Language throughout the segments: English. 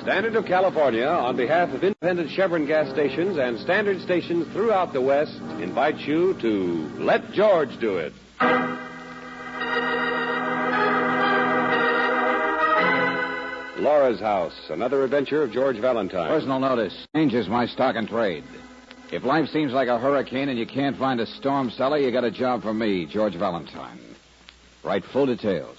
Standard of California, on behalf of independent Chevron gas stations and standard stations throughout the West, invites you to Let George Do It. Laura's House, another adventure of George Valentine. Personal notice. Change is my stock and trade. If life seems like a hurricane and you can't find a storm cellar, you got a job for me, George Valentine. Write full details.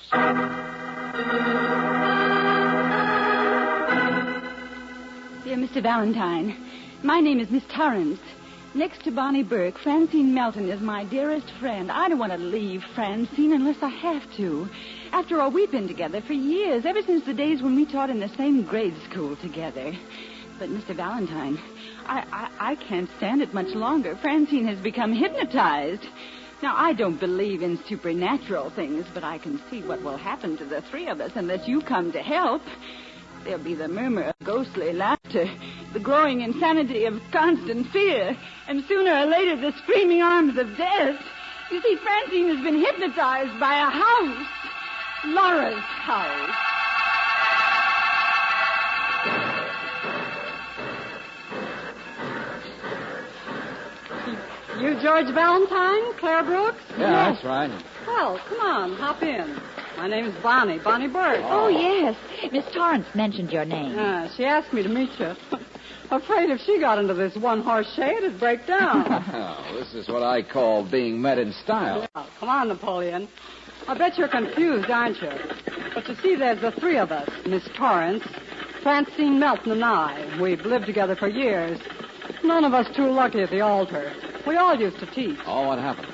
Dear Mr. Valentine, my name is Miss Torrance. Next to Bonnie Burke, Francine Melton is my dearest friend. I don't want to leave Francine unless I have to. After all, we've been together for years, ever since the days when we taught in the same grade school together. But, Mr. Valentine, I can't stand it much longer. Francine has become hypnotized. Now, I don't believe in supernatural things, but I can see what will happen to the three of us unless you come to help. There'll be the murmur of ghostly laughter, the growing insanity of constant fear, and sooner or later the screaming arms of death. You see, Francine has been hypnotized by a house. Laura's house. You George Valentine, Claire Brooks? Yeah, that's right. Well, come on, hop in. My name's Bonnie Burke. Oh, yes. Miss Torrance mentioned your name. She asked me to meet you. Afraid if she got into this one-horse shay, it'd break down. Oh, this is what I call being met in style. Yeah, come on, Napoleon. I bet you're confused, aren't you? But you see, there's the three of us. Miss Torrance, Francine Melton, and I. We've lived together for years. None of us too lucky at the altar. We all used to teach. Oh, what happened?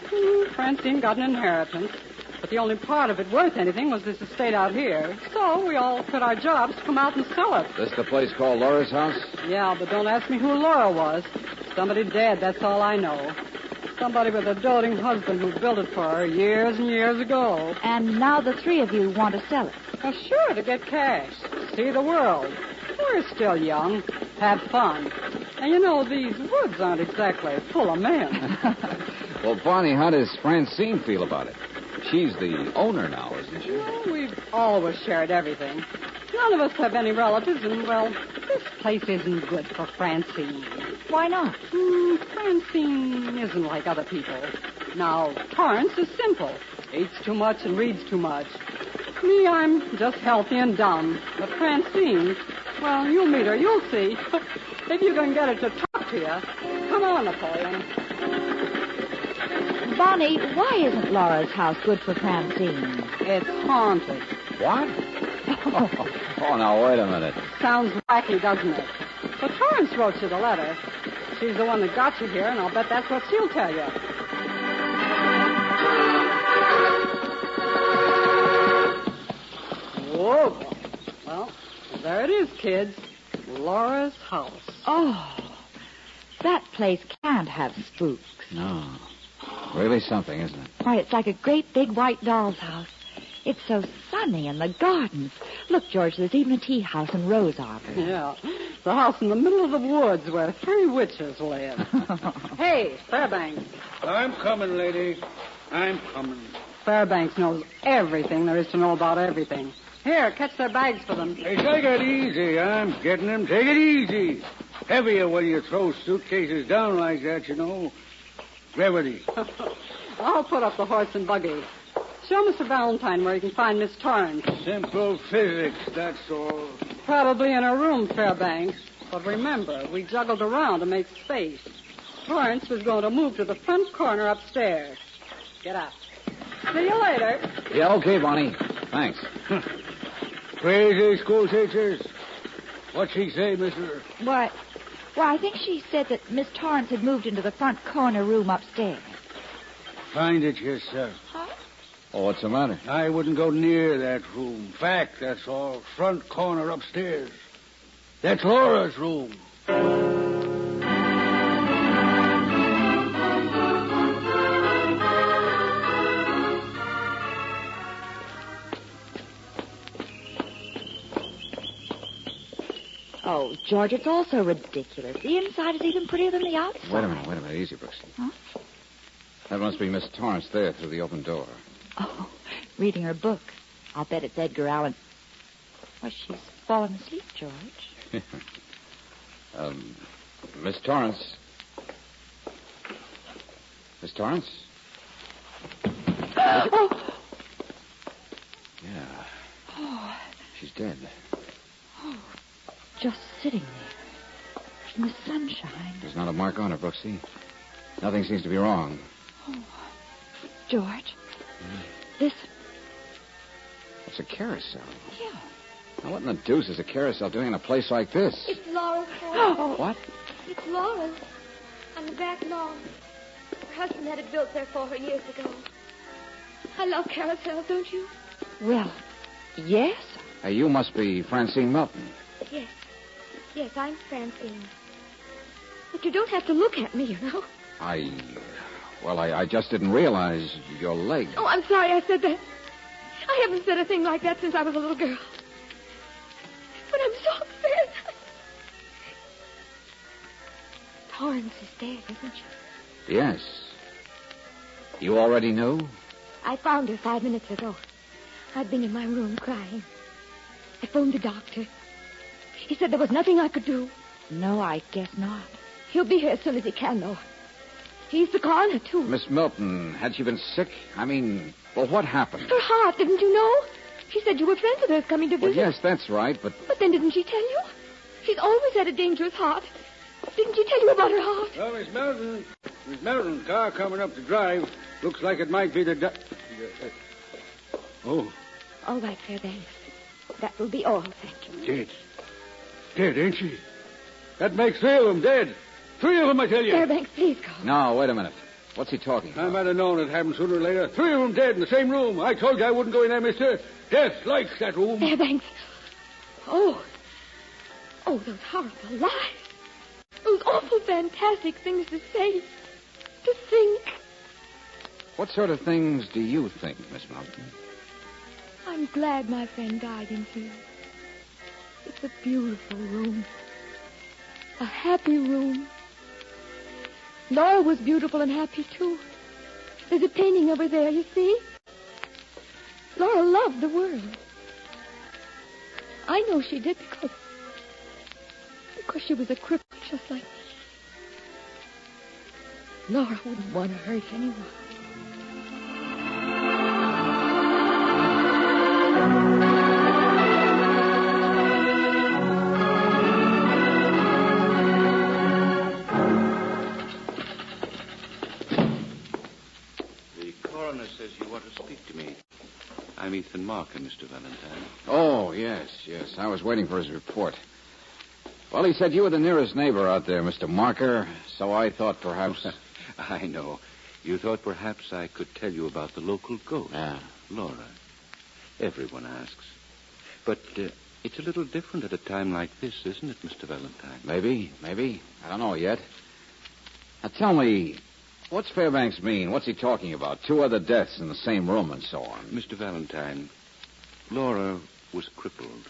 Francine got an inheritance. But the only part of it worth anything was this estate out here. So we all quit our jobs to come out and sell it. This the place called Laura's house? Yeah, but don't ask me who Laura was. Somebody dead, that's all I know. Somebody with a doting husband who built it for her years and years ago. And now the three of you want to sell it. Well, sure, to get cash. See the world. We're still young. Have fun. And you know, these woods aren't exactly full of men. Well, Bonnie, how does Francine feel about it? She's the owner now, isn't she? Well, we've always shared everything. None of us have any relatives, and, well, this place isn't good for Francine. Why not? Francine isn't like other people. Now, Torrance is simple. Eats too much and reads too much. Me, I'm just healthy and dumb. But Francine, well, you'll meet her. You'll see. If you can get her to talk to you. Come on, Napoleon. Bonnie, why isn't Laura's house good for Francine? It's haunted. What? Oh, now, wait a minute. Sounds wacky, doesn't it? But Torrance wrote you the letter. She's the one that got you here, and I'll bet that's what she'll tell you. Whoa. Well, there it is, kids. Laura's house. Oh, that place can't have spooks. No. Really something, isn't it? Why, it's like a great big white doll's house. It's so sunny, and the gardens. Look, George, there's even a tea house and rose arbor. Yeah, the house in the middle of the woods where three witches live. Hey, Fairbanks. I'm coming, lady. I'm coming. Fairbanks knows everything there is to know about everything. Here, catch their bags for them. Hey, take it easy. I'm getting them. Take it easy. Heavier when you throw suitcases down like that, you know. Gravity. I'll put up the horse and buggy. Show Mr. Valentine where you can find Miss Torrance. Simple physics, that's all. Probably in her room, Fairbanks. But remember, we juggled around to make space. Torrance was going to move to the front corner upstairs. Get up. See you later. Yeah, okay, Bonnie. Thanks. Crazy school teachers. What'd she say, mister? Why, I think she said that Miss Torrance had moved into the front corner room upstairs. Find it yourself. Huh? Oh, what's the matter? I wouldn't go near that room. Fact, that's all. Front corner upstairs. That's Laura's room. Oh, George, it's all so ridiculous. The inside is even prettier than the outside. Wait a minute. Easy, Brooks. Huh? That must be Miss Torrance there through the open door. Oh, reading her book. I'll bet it's Edgar Allan. Well, she's fallen asleep, George. Miss Torrance. Miss Torrance? Oh. Yeah. Oh. She's dead. Oh. Just sitting there. In the sunshine. There's not a mark on her, Brooksy. Nothing seems to be wrong. Oh. George. Listen. It's a carousel. Yeah. Now, what in the deuce is a carousel doing in a place like this? It's Laura's Oh. What? It's Laura's. On the back lawn. Her husband had it built there for her years ago. I love carousels, don't you? Well, yes. Hey, you must be Francine Melton. Yes. Yes, I'm Francine. But you don't have to look at me, you know. I just didn't realize your leg. Oh, I'm sorry I said that. I haven't said a thing like that since I was a little girl. But I'm so upset. Torrance is dead, isn't she? Yes. You already knew? I found her 5 minutes ago. I'd been in my room crying. I phoned the doctor. He said there was nothing I could do. No, I guess not. He'll be here as soon as he can, though. He's the coroner, too. Miss Melton, had she been sick? I mean, well, what happened? Her heart, didn't you know? She said you were friends with hers coming to Well, visit. yes, that's right, but... But then didn't she tell you? She's always had a dangerous heart. Didn't she tell you about her heart? Well, Miss Melton, car coming up the drive. Looks like it might be the... Oh, All right, Fairbanks. That will be all, thank you. dead. Dead, ain't she? That makes 3 of them dead. 3 of them, I tell you. Fairbanks, please go. No, wait a minute. What's he talking I about? might have known it happened sooner or later. 3 of them dead in the same room. I told you I wouldn't go in there, mister. Death likes that room. Fairbanks. Oh, those horrible lies. Those awful, fantastic things to say. To think. What sort of things do you think, Miss Melton? I'm glad my friend died in here. It's a beautiful room. A happy room. Laura was beautiful and happy, too. There's a painting over there, you see? Laura loved the world. I know she did because she was a cripple just like me. Laura wouldn't want to hurt anyone. The coroner says you want to speak to me. I'm Ethan Marker, Mr. Valentine. Oh, yes. I was waiting for his report. Well, he said you were the nearest neighbor out there, Mr. Marker, so I thought perhaps... I know. You thought perhaps I could tell you about the local ghost. Yeah. Laura. Everyone asks. But it's a little different at a time like this, isn't it, Mr. Valentine? Maybe. I don't know yet. Now, tell me, what's Fairbanks mean? What's he talking about? 2 other deaths in the same room and so on. Mr. Valentine, Laura was crippled,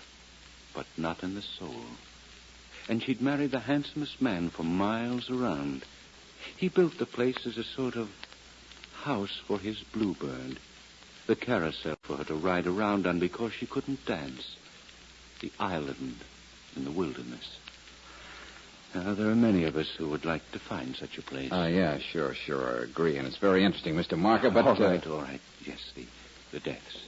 but not in the soul. And she'd married the handsomest man for miles around. He built the place as a sort of house for his bluebird. The carousel for her to ride around on because she couldn't dance. The island in the wilderness. Now, there are many of us who would like to find such a place. Yeah, sure, I agree. And it's very interesting, Mr. Marker, but... All right. Yes, the deaths.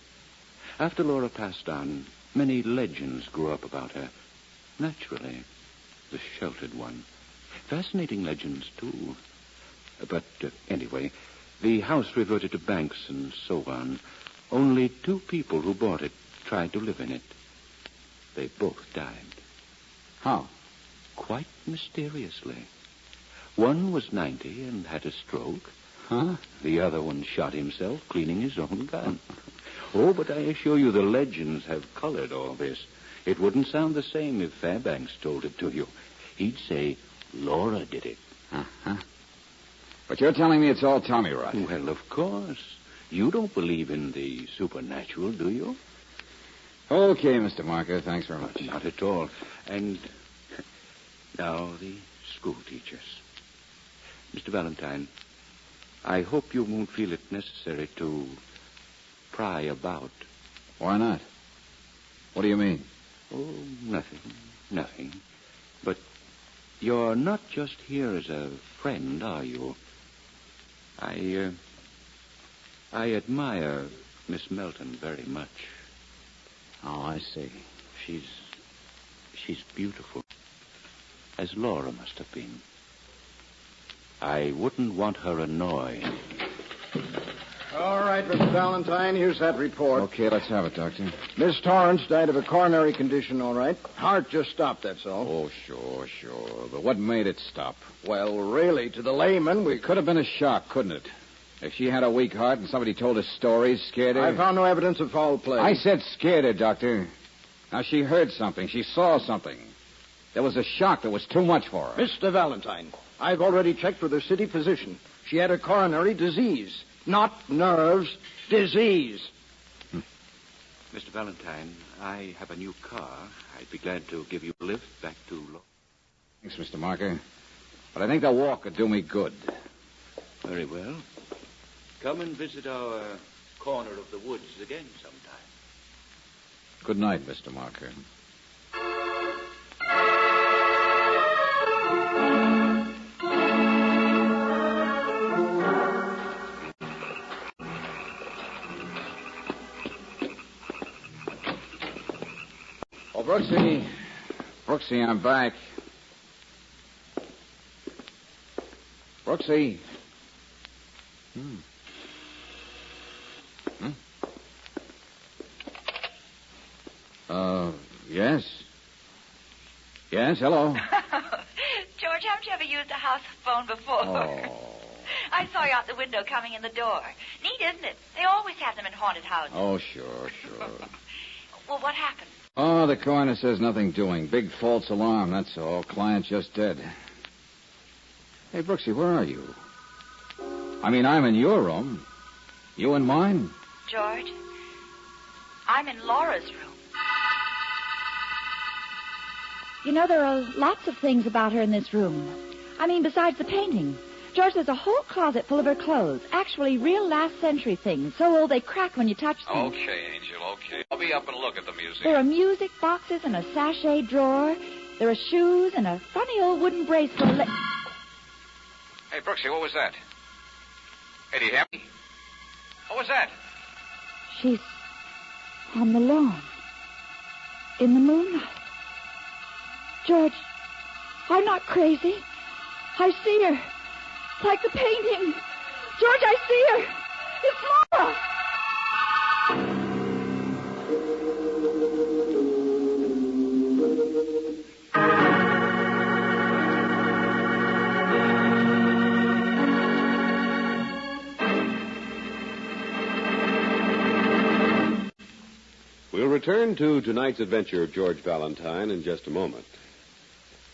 After Laura passed on, many legends grew up about her. Naturally, the sheltered one. Fascinating legends, too. But anyway, the house reverted to banks and so on. Only 2 people who bought it tried to live in it. They both died. How? Quite mysteriously. One was 90 and had a stroke. Huh? The other one shot himself cleaning his own gun. Oh, but I assure you the legends have colored all this. It wouldn't sound the same if Fairbanks told it to you. He'd say Laura did it. Uh-huh. But you're telling me it's all Tommy rot. Well, of course. You don't believe in the supernatural, do you? Okay, Mr. Marker, thanks very much. Not at all. And now the school teachers. Mr. Valentine, I hope you won't feel it necessary to pry about. Why not? What do you mean? Oh, nothing. But you're not just here as a friend, are you? I admire Miss Melton very much. Oh, I see. She's beautiful, as Laura must have been. I wouldn't want her annoyed. All right, Mr. Valentine, here's that report. Okay, let's have it, Doctor. Miss Torrance died of a coronary condition, all right. Heart just stopped, that's all. Oh, sure. But what made it stop? Well, really, to the layman, It could have been a shock, couldn't it? If she had a weak heart and somebody told her stories, scared her. I found no evidence of foul play. I said scared her, Doctor. Now, she heard something. She saw something. There was a shock that was too much for her. Mr. Valentine, I've already checked with her city physician. She had a coronary disease. Not nerves, disease. Mr. Valentine, I have a new car. I'd be glad to give you a lift back to Thanks, Mr. Marker. But I think the walk could do me good. Very well. Come and visit our corner of the woods again sometime. Good night, Mr. Marker. Oh, Brooksy. Brooksy, I'm back. Brooksy. Yes? Yes, hello. George, haven't you ever used a house phone before? Oh. I saw you out the window coming in the door. Neat, isn't it? They always have them in haunted houses. Oh, sure. Well, what happened? Oh, the coroner says nothing doing. Big false alarm, that's all. Client just dead. Hey, Brooksy, where are you? I mean, I'm in your room. You in mine? George, I'm in Laura's room. You know, there are lots of things about her in this room. I mean, besides the painting. George, there's a whole closet full of her clothes. Actually, real last-century things. So old they crack when you touch them. Okay, Angel, okay. I'll be up and look at the museum. There are music boxes and a sachet drawer. There are shoes and a funny old wooden brace for a Hey, Brooksy, what was that? Hey, do you hear me? What was that? She's on the lawn. In the moonlight. George, I'm not crazy. I see her. Like the painting. George, I see her. It's Laura. We'll return to tonight's adventure of George Valentine in just a moment.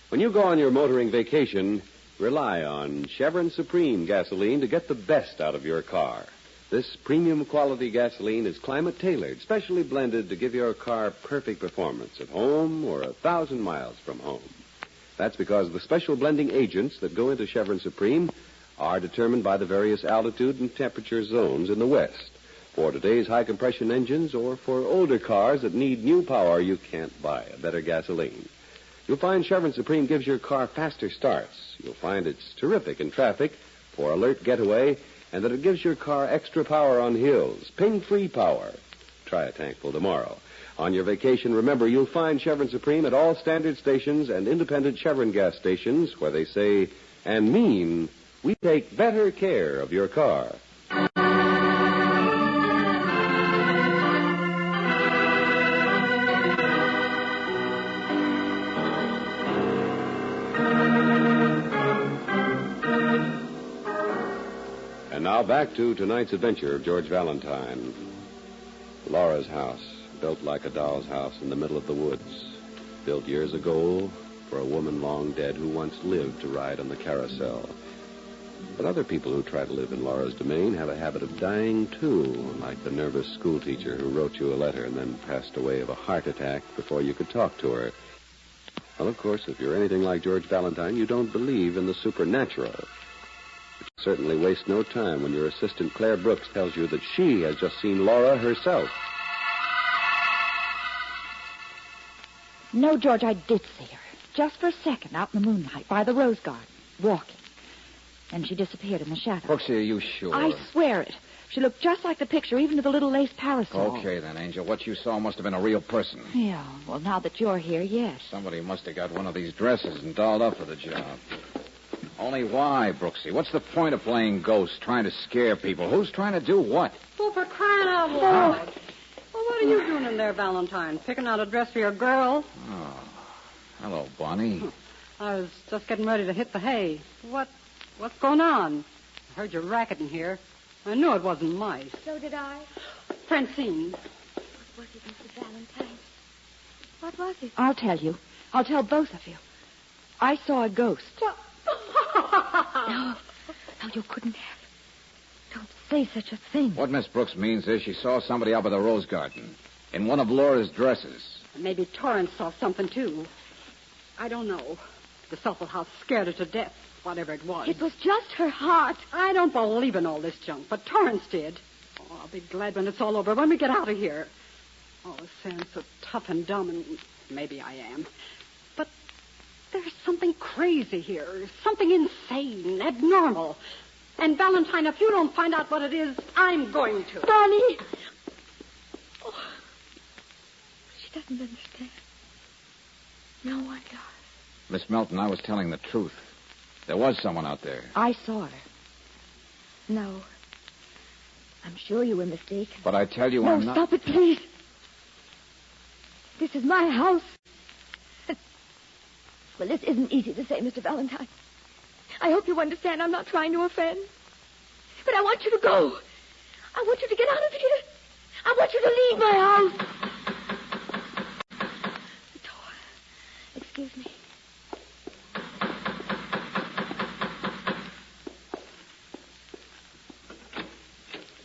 When you go on your motoring vacation, rely on Chevron Supreme gasoline to get the best out of your car. This premium quality gasoline is climate-tailored, specially blended to give your car perfect performance at home or 1,000 miles from home. That's because the special blending agents that go into Chevron Supreme are determined by the various altitude and temperature zones in the West. For today's high-compression engines or for older cars that need new power, you can't buy a better gasoline. You'll find Chevron Supreme gives your car faster starts. You'll find it's terrific in traffic for alert getaway, and that it gives your car extra power on hills, ping-free power. Try a tankful tomorrow. On your vacation, remember, you'll find Chevron Supreme at all standard stations and independent Chevron gas stations where they say and mean, we take better care of your car. And now back to tonight's adventure of George Valentine. Laura's house, built like a doll's house in the middle of the woods. Built years ago for a woman long dead who once lived to ride on the carousel. But other people who try to live in Laura's domain have a habit of dying, too, like the nervous schoolteacher who wrote you a letter and then passed away of a heart attack before you could talk to her. Well, of course, if you're anything like George Valentine, you don't believe in the supernatural. Certainly waste no time when your assistant Claire Brooks tells you that she has just seen Laura herself. No, George, I did see her. just for a second out in the moonlight by the rose garden, walking. Then she disappeared in the shadows. Brooksy, are you sure? I swear it. She looked just like the picture, even to the little lace parasol. Okay, then, Angel. What you saw must have been a real person. Yeah, well, now that you're here, yes. Somebody must have got one of these dresses and dolled up for the job. Only why, Brooksy? What's the point of playing ghost, trying to scare people? Who's trying to do what? Well, for crying out loud. Well, what are you doing in there, Valentine? Picking out a dress for your girl? Oh, hello, Bonnie. I was just getting ready to hit the hay. What's going on? I heard you racketing here. I knew it wasn't mice. So did I. Francine. What was it, Mr. Valentine? What was it? I'll tell you. I'll tell both of you. I saw a ghost. No, you couldn't have. Don't say such a thing. What Miss Brooks means is she saw somebody up at the rose garden in one of Laura's dresses. Maybe Torrance saw something, too. I don't know. The supple house scared her to death, whatever it was. It was just her heart. I don't believe in all this junk, but Torrance did. Oh, I'll be glad when it's all over, when we get out of here. Oh, it sounds so tough and dumb, and maybe I am. But there's something crazy here, something insane, abnormal. And, Valentine, if you don't find out what it is, I'm going to. Bonnie! Oh, she doesn't understand. No one does. Miss Melton, I was telling the truth. There was someone out there. I saw her. No. I'm sure you were mistaken. But I tell you, No, I'm not... stop it, please. This is my house. Well, this isn't easy to say, Mr. Valentine. I hope you understand I'm not trying to offend. But I want you to go. I want you to get out of here. I want you to leave my house. The door. Excuse me.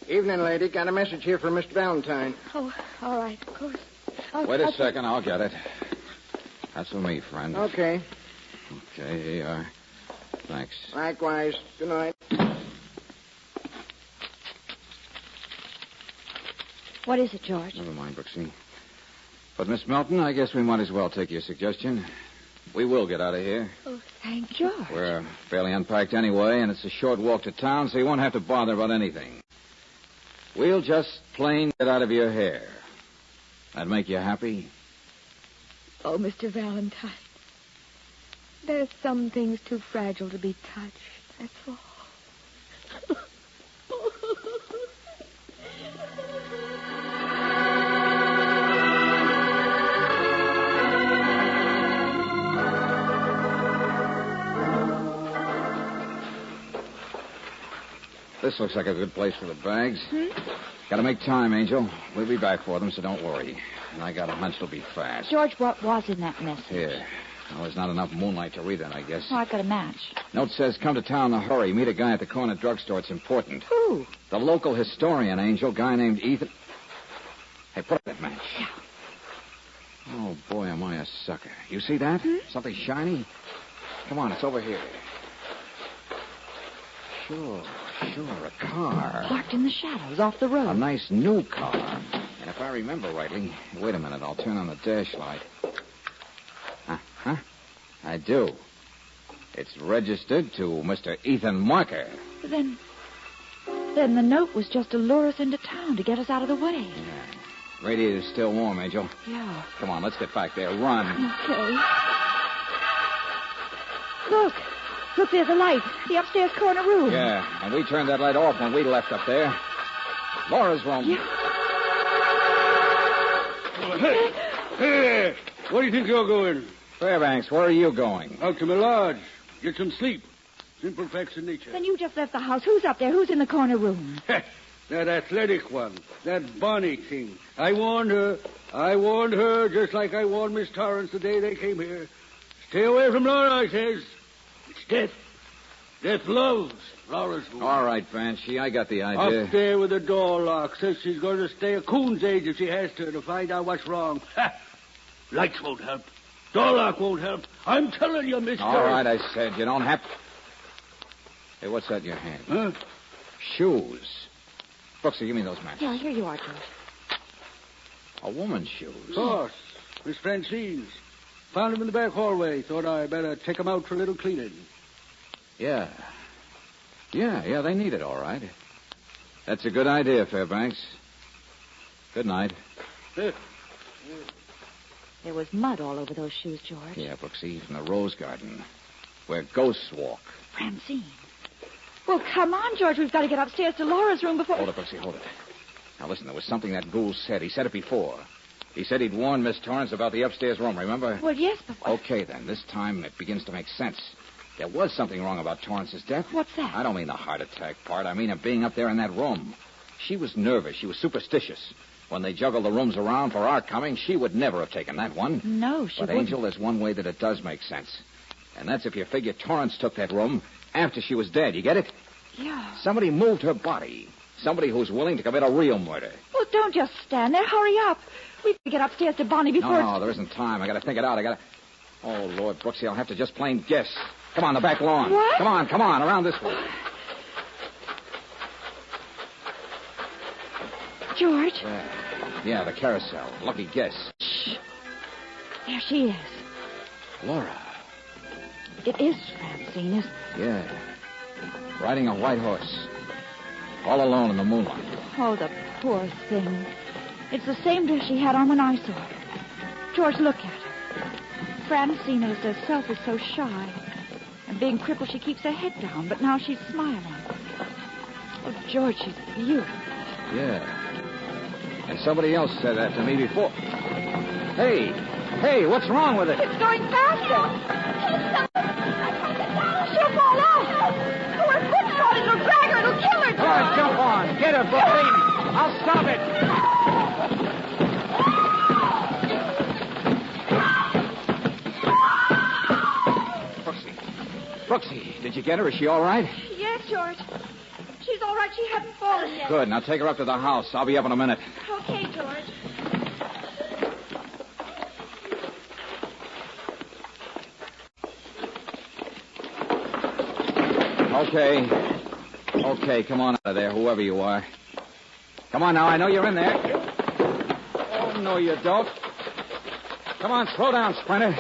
Evening, lady. Got a message here for Mr. Valentine. Oh, all right, of course. Wait a second, I'll get it. That's for me, friend. Okay. Okay, here you are. Thanks. Likewise. Good night. What is it, George? Never mind, Brooksy. But, Miss Melton, I guess we might as well take your suggestion. We will get out of here. Oh, thank George. We're fairly unpacked anyway, and it's a short walk to town, so you won't have to bother about anything. We'll just plain get out of your hair. That make you happy? Oh, Mr. Valentine. There's some things too fragile to be touched. That's all. This looks like a good place for the bags. Gotta make time, Angel. We'll be back for them, so don't worry. And I got a hunch it'll be fast. George, what was in that message? Here. Well, there's not enough moonlight to read it, I guess. Oh, I've got a match. Note says, come to town in a hurry. Meet a guy at the corner drugstore. It's important. Who? The local historian, Angel. Guy named Ethan. Hey, put up that match. Yeah. Oh, boy, am I a sucker. You see that? Something shiny? Come on, it's over here. Sure, a car. Parked in the shadows off the road. A nice new car. And if I remember rightly... Wait a minute, I'll turn on the dash light. Huh? I do. It's registered to Mr. Ethan Marker. Then the note was just to lure us into town to get us out of the way. Yeah. Radiator's still warm, Angel. Yeah. Come on, let's get back there. Run. Okay. Look, there's a light. The upstairs corner room. Yeah, and we turned that light off when we left up there. Laura's room. Yeah. Hey, where do you think you're going? Fairbanks, where are you going? Out to my lodge. Get some sleep. Simple facts of nature. Then you just left the house. Who's up there? Who's in the corner room? That athletic one. That Bonnie thing. I warned her just like I warned Miss Torrance the day they came here. Stay away from Laura, I says. It's death. Death loves Laura's room. All right, Banshee, I got the idea. Up there with the door locked. Says she's going to stay a coon's age if she has to find out what's wrong. Ha! Lights won't help. Door lock won't help. I'm telling you, mister. All right, I said. You don't have to... Hey, what's that in your hand? Huh? Shoes. Brooksy, give me those matches. Yeah, here you are, George. A woman's shoes. Of course. Miss Francine's. Found him in the back hallway. Thought I'd better take him out for a little cleaning. Yeah. Yeah, they need it, all right. That's a good idea, Fairbanks. Good night. There was mud all over those shoes, George. Yeah, Brooksy, from the rose garden, where ghosts walk. Francine. Well, come on, George. We've got to get upstairs to Laura's room before... Hold it, Brooksy, hold it. Now, listen, there was something that Gould said. He said it before. He said he'd warned Miss Torrance about the upstairs room, remember? Well, yes, but... Okay, then. This time it begins to make sense. There was something wrong about Torrance's death. What's that? I don't mean the heart attack part. I mean her being up there in that room. She was nervous. She was superstitious. When they juggled the rooms around for our coming, she would never have taken that one. No, she But, wouldn't. Angel, there's one way that it does make sense. And that's if you figure Torrance took that room after she was dead. You get it? Yeah. Somebody moved her body. Somebody who's willing to commit a real murder. Well, don't just stand there. Hurry up. We've got to get upstairs to Bonnie before... No, there isn't time. I got to think it out. Oh, Lord, Brooksy, I'll have to just plain guess. Come on, the back lawn. What? Come on, around this way. George? Yeah, the carousel. Lucky guess. Shh. There she is. Laura. It is Francine, isn't it? Yeah. Riding a white horse. All alone in the moonlight. Oh, the poor thing. It's the same dress she had on when I saw her. George, look at her. Francine is herself is so shy. And being crippled, she keeps her head down, but now she's smiling. Oh, George, she's beautiful. Yeah. And somebody else said that to me before. Hey, what's wrong with it? It's going faster. She'll fall out. Oh, her foot's caught. It'll drag her. It'll kill her. Come on, jump on. Get her, Brooksy. I'll stop it. Brooksy, did you get her? Is she all right? Yes, George. She's all right. She hasn't fallen yet. Good. Now take her up to the house. I'll be up in a minute. Okay, George. Okay, come on out of there, whoever you are. Come on now, I know you're in there. Oh, no, you don't. Come on, slow down, Sprinter.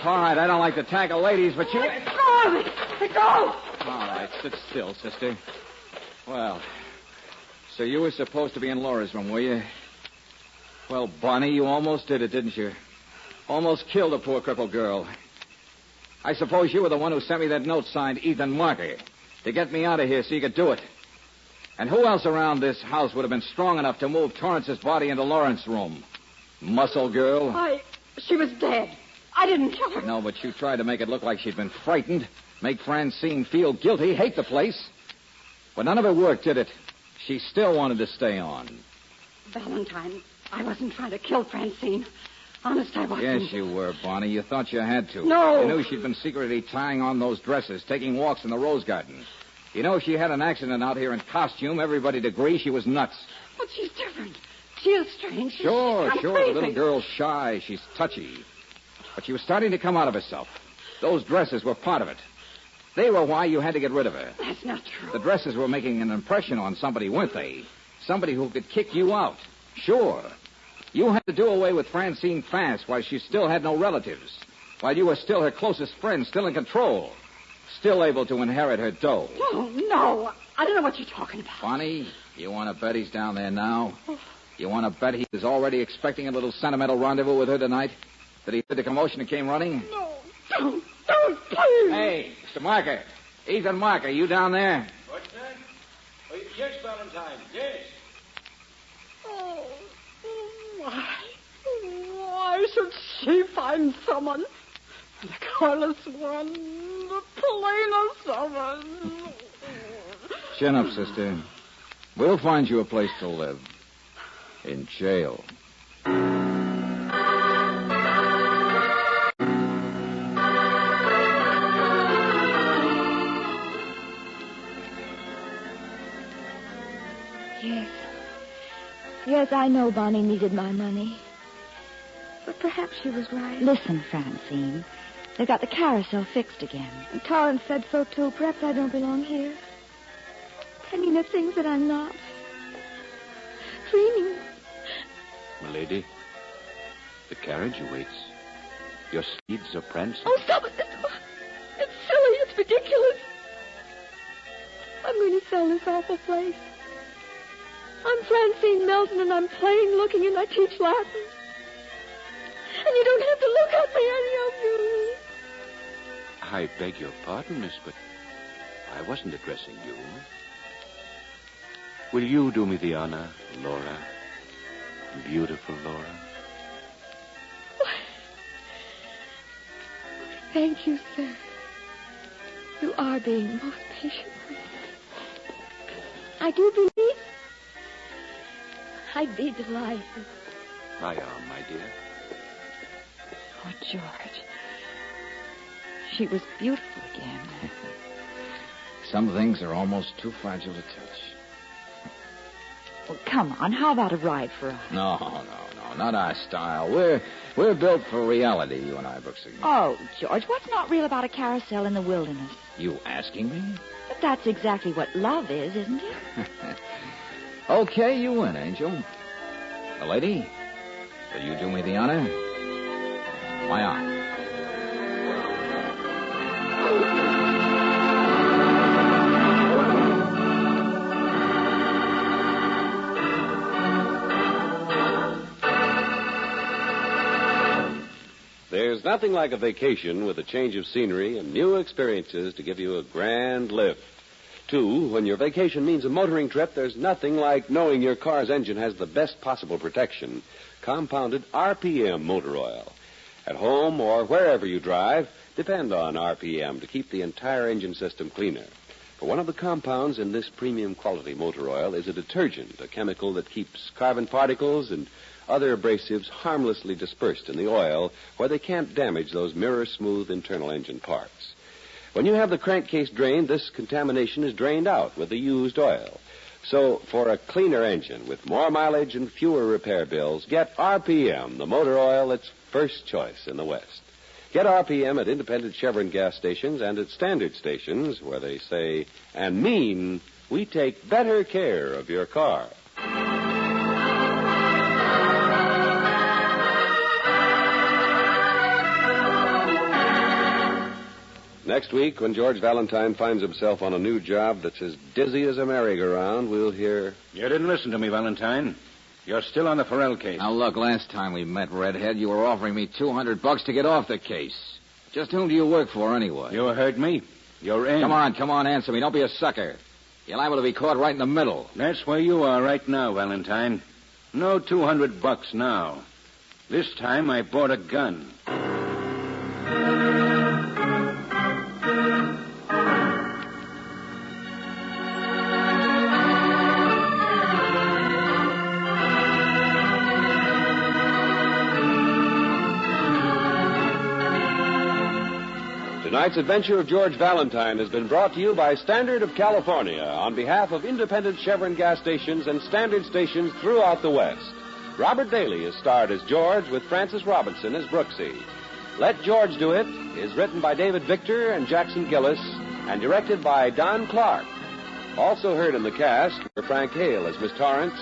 All right, I don't like to tackle ladies, but you... Let go of it. Let go. All right, sit still, sister. Well, so you were supposed to be in Laura's room, were you? Well, Bonnie, you almost did it, didn't you? Almost killed a poor crippled girl. I suppose you were the one who sent me that note signed Ethan Marker to get me out of here so you could do it. And who else around this house would have been strong enough to move Torrance's body into Lawrence's room? Muscle girl? She was dead. I didn't kill her. No, but you tried to make it look like she'd been frightened, make Francine feel guilty, hate the place. But none of it worked, did it? She still wanted to stay on. Valentine, I wasn't trying to kill Francine. Honest, I wasn't. Yes, you were, Bonnie. You thought you had to. No. You knew she'd been secretly tying on those dresses, taking walks in the rose garden. You know, if she had an accident out here in costume, everybody'd agree she was nuts. But she's different. She is strange. Sure. She's The crazy. little girl's shy. She's touchy. But she was starting to come out of herself. Those dresses were part of it. They were why you had to get rid of her. That's not true. The dresses were making an impression on somebody, weren't they? Somebody who could kick you out. Sure. You had to do away with Francine fast while she still had no relatives. While you were still her closest friend, still in control. Still able to inherit her dough. No. I don't know what you're talking about. Bonnie, you want to bet he's down there now? You want to bet he was already expecting a little sentimental rendezvous with her tonight? That he heard the commotion and came running? No. Don't, please. Hey, Mr. Marker. Ethan Marker, you down there? What's that? Oh, yes, Valentine, yes. Why should she find someone? The careless one, the plainest one. Chin up, sister. We'll find you a place to live. In jail. Yes, I know Bonnie needed my money. But perhaps she was right. Listen, Francine. They've got the carousel fixed again. And Torrance said so, too. Perhaps I don't belong here. I mean, of things that I'm not. Dreaming. Milady, the carriage awaits. Your steeds are prancing. Oh, stop it. It's silly. It's ridiculous. I'm going to sell this awful place. I'm Francine Melton, and I'm plain looking, and I teach Latin. And you don't have to look at me, any of you. I beg your pardon, miss, but I wasn't addressing you. Will you do me the honor, Laura? Beautiful Laura. Thank you, sir. You are being most patient with me. I do believe I'd be delighted. My arm, my dear. Oh, George. She was beautiful again. Some things are almost too fragile to touch. Well, come on. How about a ride for us? No, not our style. We're built for reality, you and I, Brooksy. Oh, George, what's not real about a carousel in the wilderness? You asking me? But that's exactly what love is, isn't it? Okay, you win, Angel. The lady, will you do me the honor? My arm. There's nothing like a vacation with a change of scenery and new experiences to give you a grand lift. Too, when your vacation means a motoring trip, there's nothing like knowing your car's engine has the best possible protection. Compounded RPM motor oil. At home or wherever you drive, depend on RPM to keep the entire engine system cleaner. For one of the compounds in this premium quality motor oil is a detergent, a chemical that keeps carbon particles and other abrasives harmlessly dispersed in the oil where they can't damage those mirror-smooth internal engine parts. When you have the crankcase drained, this contamination is drained out with the used oil. So, for a cleaner engine with more mileage and fewer repair bills, get RPM, the motor oil that's first choice in the West. Get RPM at independent Chevron gas stations and at standard stations where they say and mean we take better care of your car. Next week, when George Valentine finds himself on a new job that's as dizzy as a merry-go-round, we'll hear... You didn't listen to me, Valentine. You're still on the Farrell case. Now, look, last time we met, Redhead, you were offering me $200 to get off the case. Just whom do you work for, anyway? You heard me. You're in. Come on, answer me. Don't be a sucker. You're liable to be caught right in the middle. That's where you are right now, Valentine. No $200 now. This time I bought a gun. Tonight's adventure of George Valentine has been brought to you by Standard of California on behalf of independent Chevron gas stations and standard stations throughout the West. Robert Daly is starred as George with Francis Robinson as Brooksy. Let George Do It is written by David Victor and Jackson Gillis and directed by Don Clark. Also heard in the cast were Frank Hale as Miss Torrance,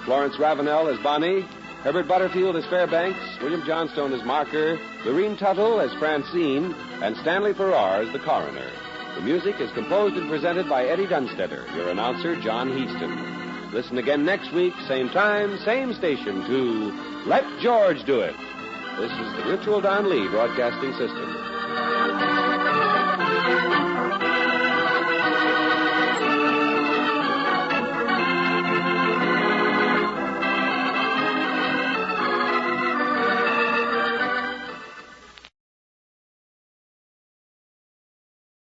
Florence Ravenel as Bonnie, Herbert Butterfield as Fairbanks, William Johnstone as Marker, Lorene Tuttle as Francine, and Stanley Farrar as the coroner. The music is composed and presented by Eddie Dunstetter, your announcer, John Heaston. Listen again next week, same time, same station, to Let George Do It. This is the Mutual Don Lee Broadcasting System.